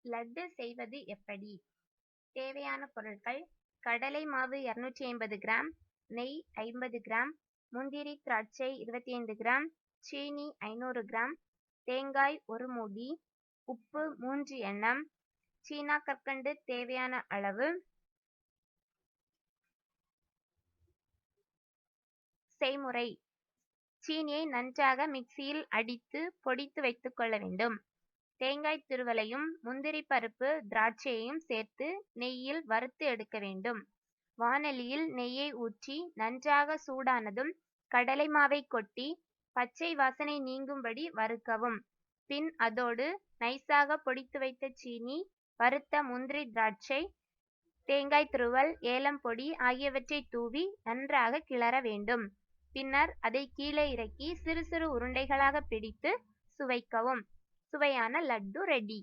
லட்டு செய்வது எப்படி? தேவையான பொருட்கள்: கடலை மாவு 250 கிராம், நெய் 50 கிராம், முந்திரி திராட்சை 25 கிராம், சீனி 500 கிராம், தேங்காய் 1 மூடி, உப்பு 3 எண்ணம், சீனா கற்கண்டு தேவையான அளவு. செய்முறை: சீனியை நன்றாக மிக்சியில் அடித்து பொடித்து வைத்துக் கொள்ள வேண்டும். தேங்காய் துருவலையும் முந்திரி பருப்பு திராட்சையையும் சேர்த்து நெய்யில் வறுத்து எடுக்க வேண்டும். வாணலியில் நெய்யை ஊற்றி நன்றாக சூடானதும் கடலை மாவை கொட்டி பச்சை வாசனை நீங்கும்படி வறுக்கவும். பின் அதோடு நைசாக பொடித்து வைத்த சீனி, வறுத்த முந்திரி திராட்சை, தேங்காய் துருவல், ஏலம் பொடி ஆகியவற்றை தூவி நன்றாக கிளற வேண்டும். பின்னர் அதை கீழே இறக்கி சிறு சிறு உருண்டைகளாக பிடித்து சுவைக்கவும். சுவையான லட்டு ரெடி.